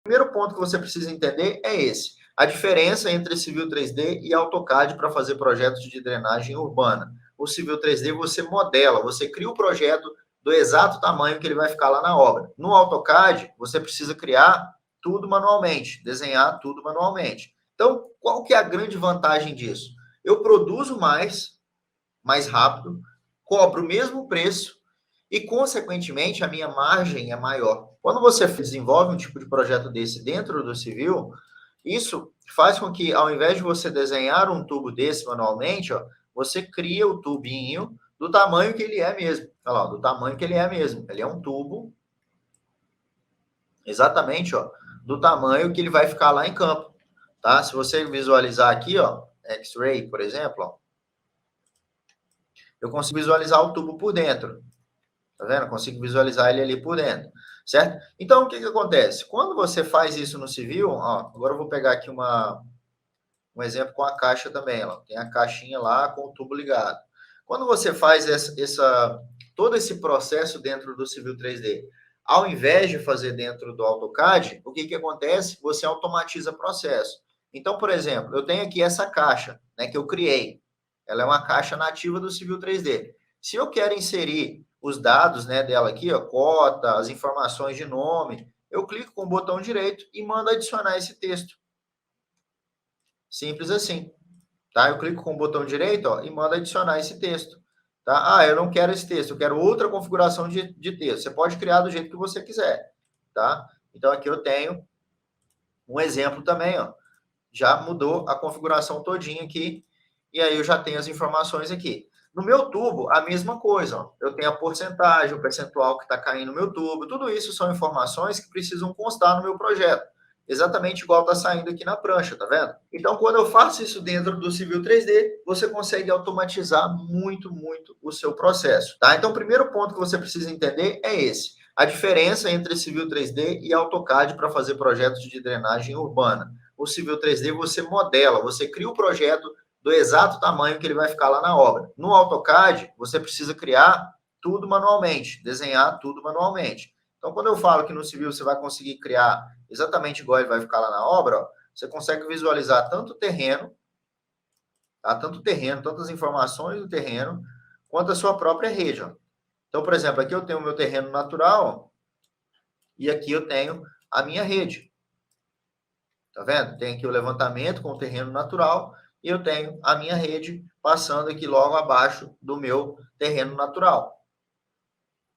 primeiro ponto que você precisa entender é esse. A diferença entre Civil 3D e AutoCAD para fazer projetos de drenagem urbana. O Civil 3D você modela, você cria o projeto do exato tamanho que ele vai ficar lá na obra. No AutoCAD, você precisa criar tudo manualmente, desenhar tudo manualmente. Então, qual que é a grande vantagem disso? Eu produzo mais rápido, cobro o mesmo preço e, consequentemente, a minha margem é maior. Quando você desenvolve um tipo de projeto desse dentro do civil, isso faz com que, ao invés de você desenhar um tubo desse manualmente, ó, você cria o tubinho do tamanho que ele é mesmo. Olha lá, do tamanho que ele é mesmo. Ele é um tubo, exatamente, ó, do tamanho que ele vai ficar lá em campo. Tá? Se você visualizar aqui, ó, X-ray, por exemplo, ó, eu consigo visualizar o tubo por dentro. Tá vendo? Eu consigo visualizar ele ali por dentro, certo? Então, o que acontece? Quando você faz isso no civil, ó, agora eu vou pegar aqui um exemplo com a caixa também, ó, tem a caixinha lá com o tubo ligado. Quando você faz todo esse processo dentro do Civil 3D, ao invés de fazer dentro do AutoCAD, o que acontece? Você automatiza o processo. Então, por exemplo, eu tenho aqui essa caixa, né, que eu criei. Ela é uma caixa nativa do Civil 3D. Se eu quero inserir os dados, né, dela aqui, ó, cota, as informações de nome, eu clico com o botão direito e mando adicionar esse texto. Simples assim. Tá? Eu clico com o botão direito, ó, e mando adicionar esse texto. Tá? Ah, eu não quero esse texto, eu quero outra configuração de texto. Você pode criar do jeito que você quiser. Tá? Então, aqui eu tenho um exemplo também, ó. Já mudou a configuração todinha aqui, e aí eu já tenho as informações aqui. No meu tubo, a mesma coisa. Ó. Eu tenho a porcentagem, o percentual que está caindo no meu tubo. Tudo isso são informações que precisam constar no meu projeto. Exatamente igual está saindo aqui na prancha, tá vendo? Então, quando eu faço isso dentro do Civil 3D, você consegue automatizar muito o seu processo, tá? Então, o primeiro ponto que você precisa entender é esse. A diferença entre Civil 3D e AutoCAD para fazer projetos de drenagem urbana. O Civil 3D você modela, você cria o projeto do exato tamanho que ele vai ficar lá na obra. No AutoCAD, você precisa criar tudo manualmente, desenhar tudo manualmente. Então, quando eu falo que no civil você vai conseguir criar exatamente igual ele vai ficar lá na obra, ó, você consegue visualizar tanto o terreno, tá? Tanto o terreno, tantas informações do terreno, quanto a sua própria rede. Ó. Então, por exemplo, aqui eu tenho o meu terreno natural, ó, e aqui eu tenho a minha rede. Tá vendo? Tem aqui o levantamento com o terreno natural e eu tenho a minha rede passando aqui logo abaixo do meu terreno natural.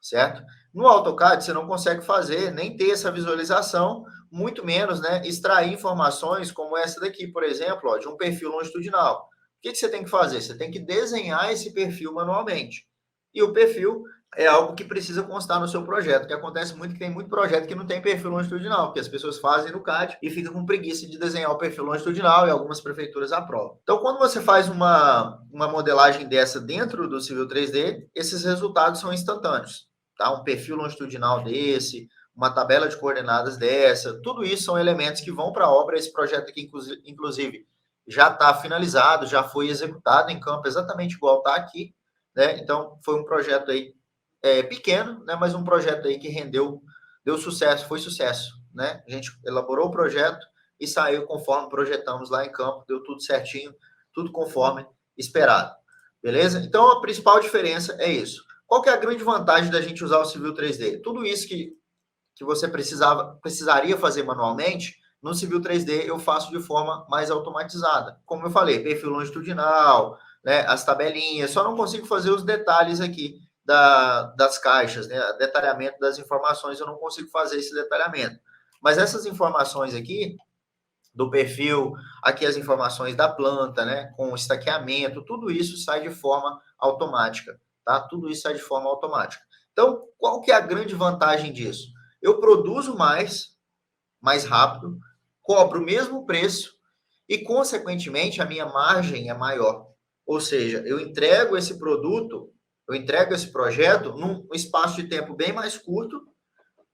Certo? No AutoCAD você não consegue fazer, nem ter essa visualização, muito menos, né, extrair informações como essa daqui, por exemplo, ó, de um perfil longitudinal. O que você tem que fazer? Você tem que desenhar esse perfil manualmente. E o perfil é algo que precisa constar no seu projeto, que acontece muito que tem muito projeto que não tem perfil longitudinal, porque as pessoas fazem no CAD e ficam com preguiça de desenhar o perfil longitudinal e algumas prefeituras aprovam. Então, quando você faz uma modelagem dessa dentro do Civil 3D, esses resultados são instantâneos. Tá? Um perfil longitudinal desse, uma tabela de coordenadas dessa, tudo isso são elementos que vão para a obra. Esse projeto aqui, inclusive, já está finalizado, já foi executado em campo exatamente igual está aqui, né? Então, foi um projeto aí pequeno, né? Mas um projeto aí que deu sucesso, foi sucesso, né? A gente elaborou o projeto e saiu conforme projetamos lá em campo, deu tudo certinho, tudo conforme esperado, beleza? Então, a principal diferença é isso. Qual que é a grande vantagem da gente usar o Civil 3D? Tudo isso que você precisaria fazer manualmente, no Civil 3D eu faço de forma mais automatizada. Como eu falei, perfil longitudinal, né, as tabelinhas, só não consigo fazer os detalhes aqui das caixas, né, detalhamento das informações, eu não consigo fazer esse detalhamento. Mas essas informações aqui, do perfil, aqui as informações da planta, né, com estaqueamento, tudo isso sai de forma automática, tá? Tudo isso sai de forma automática. Então, qual que é a grande vantagem disso? Eu produzo mais rápido, cobro o mesmo preço e, consequentemente, a minha margem é maior. Ou seja, eu entrego esse produto, eu entrego esse projeto num espaço de tempo bem mais curto,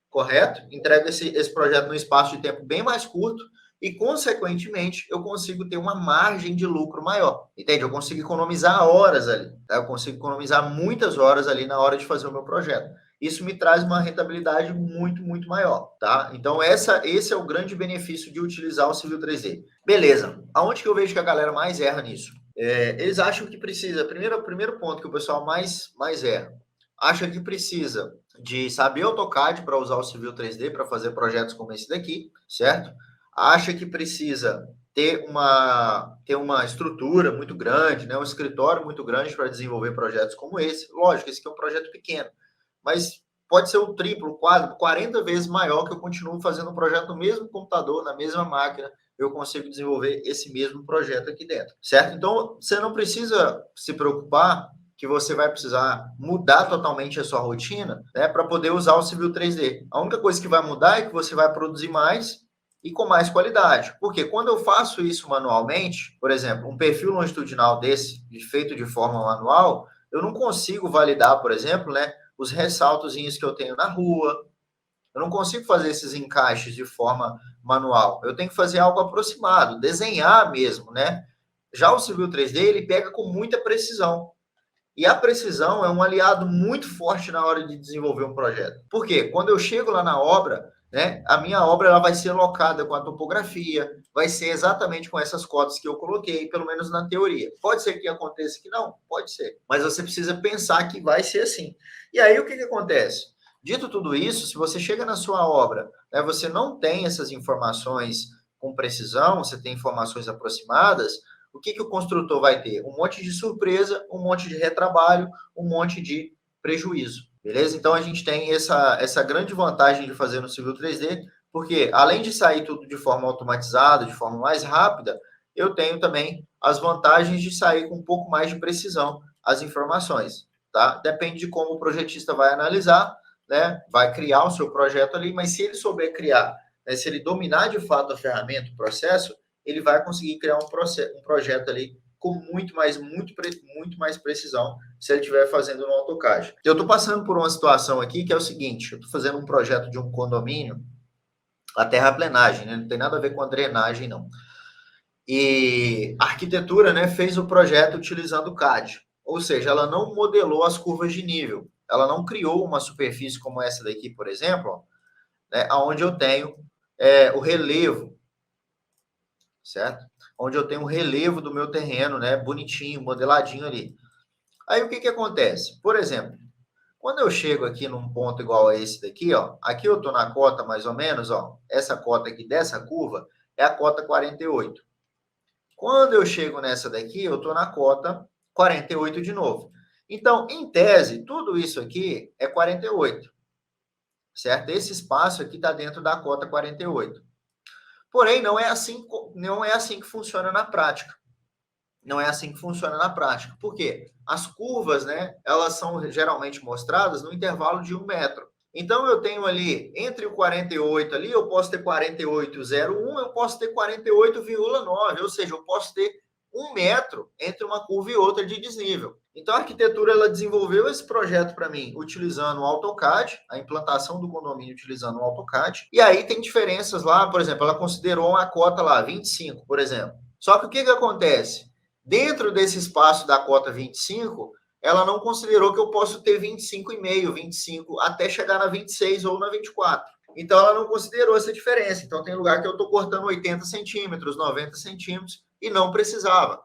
correto? Entrego esse projeto num espaço de tempo bem mais curto e, consequentemente, eu consigo ter uma margem de lucro maior. Entende? Eu consigo economizar horas ali. Tá? Eu consigo economizar muitas horas ali na hora de fazer o meu projeto. isso me traz uma rentabilidade muito, muito maior, tá? Então, esse é o grande benefício de utilizar o Civil 3D. Beleza, aonde que eu vejo que a galera mais erra nisso? Eles acham que precisa, primeiro ponto que o pessoal mais erra, acha que precisa de saber AutoCAD para usar o Civil 3D para fazer projetos como esse daqui, certo? Acha que precisa ter uma estrutura muito grande, né? Um escritório muito grande para desenvolver projetos como esse. Lógico, esse aqui é um projeto pequeno, mas pode ser o triplo, quádruplo, 40 vezes maior que eu continuo fazendo um projeto no mesmo computador, na mesma máquina, eu consigo desenvolver esse mesmo projeto aqui dentro, certo? Então, você não precisa se preocupar que você vai precisar mudar totalmente a sua rotina, né, para poder usar o Civil 3D. A única coisa que vai mudar é que você vai produzir mais e com mais qualidade. Porque quando eu faço isso manualmente, por exemplo, um perfil longitudinal desse, feito de forma manual, eu não consigo validar, por exemplo, né, os ressaltozinhos que eu tenho na rua. Eu não consigo fazer esses encaixes de forma manual. Eu tenho que fazer algo aproximado, desenhar mesmo, né? Já o Civil 3D, ele pega com muita precisão. E a precisão é um aliado muito forte na hora de desenvolver um projeto. Por quê? Quando eu chego lá na obra, né, a minha obra ela vai ser locada com a topografia, vai ser exatamente com essas cotas que eu coloquei, pelo menos na teoria. Pode ser que aconteça que não? Pode ser. Mas você precisa pensar que vai ser assim. E aí o que acontece? Dito tudo isso, se você chega na sua obra, né, você não tem essas informações com precisão, você tem informações aproximadas, o que o construtor vai ter? Um monte de surpresa, um monte de retrabalho, um monte de prejuízo, beleza? Então, a gente tem essa grande vantagem de fazer no Civil 3D, porque além de sair tudo de forma automatizada, de forma mais rápida, eu tenho também as vantagens de sair com um pouco mais de precisão as informações, tá? Depende de como o projetista vai analisar, né? Vai criar o seu projeto ali, mas se ele souber criar, né? Se ele dominar de fato a ferramenta, o processo, ele vai conseguir criar um projeto ali com muito mais precisão se ele estiver fazendo no AutoCAD. Eu estou passando por uma situação aqui que é o seguinte, eu estou fazendo um projeto de um condomínio, a terraplenagem, né? Não tem nada a ver com a drenagem, não. E a arquitetura, né, fez o projeto utilizando o CAD, ou seja, ela não modelou as curvas de nível, ela não criou uma superfície como essa daqui, por exemplo, né, onde eu tenho o relevo, certo? Onde eu tenho um relevo do meu terreno, né? Bonitinho, modeladinho ali. Aí o que acontece? Por exemplo, quando eu chego aqui num ponto igual a esse daqui, ó, aqui eu tô na cota mais ou menos, ó, essa cota aqui dessa curva é a cota 48. Quando eu chego nessa daqui, eu tô na cota 48 de novo. Então, em tese, tudo isso aqui é 48, certo? Esse espaço aqui está dentro da cota 48. Porém, não é assim que funciona na prática. Não é assim que funciona na prática. Por quê? As curvas, né, elas são geralmente mostradas no intervalo de 1 metro. Então, eu tenho ali, entre o 48 ali, eu posso ter 48,01, eu posso ter 48,9, ou seja, eu posso ter 1 metro entre uma curva e outra de desnível. Então, a arquitetura, ela desenvolveu esse projeto para mim, utilizando o AutoCAD, a implantação do condomínio utilizando o AutoCAD, e aí tem diferenças lá, por exemplo, ela considerou uma cota lá, 25, por exemplo. Só que o que acontece? Dentro desse espaço da cota 25, ela não considerou que eu posso ter 25,5, 25, até chegar na 26 ou na 24. Então, ela não considerou essa diferença. Então, tem lugar que eu estou cortando 80 centímetros, 90 centímetros, e não precisava.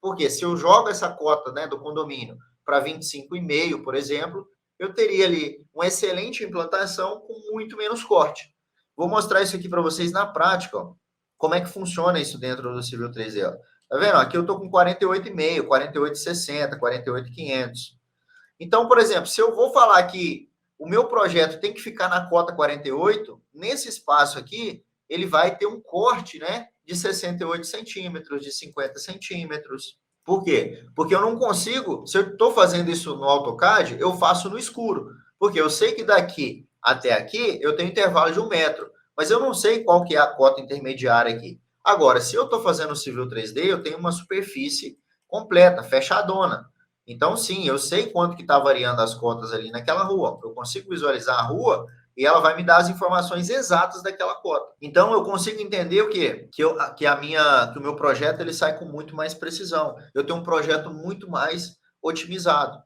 Porque se eu jogo essa cota, né, do condomínio para 25,5, por exemplo, eu teria ali uma excelente implantação com muito menos corte. Vou mostrar isso aqui para vocês na prática, ó, como é que funciona isso dentro do Civil 3D. Ó. Tá vendo? Aqui eu estou com 48,5, 48,60, 48,500. Então, por exemplo, se eu vou falar que o meu projeto tem que ficar na cota 48, nesse espaço aqui, ele vai ter um corte, né, de 68 centímetros, de 50 centímetros. Por quê? Porque eu não consigo, se eu estou fazendo isso no AutoCAD, eu faço no escuro. Porque eu sei que daqui até aqui eu tenho intervalo de 1 metro, mas eu não sei qual que é a cota intermediária aqui. Agora, se eu estou fazendo o Civil 3D, eu tenho uma superfície completa, fechadona. Então, sim, eu sei quanto que está variando as cotas ali naquela rua. Eu consigo visualizar a rua e ela vai me dar as informações exatas daquela cota. Então, eu consigo entender o quê? Que o meu projeto ele sai com muito mais precisão. Eu tenho um projeto muito mais otimizado.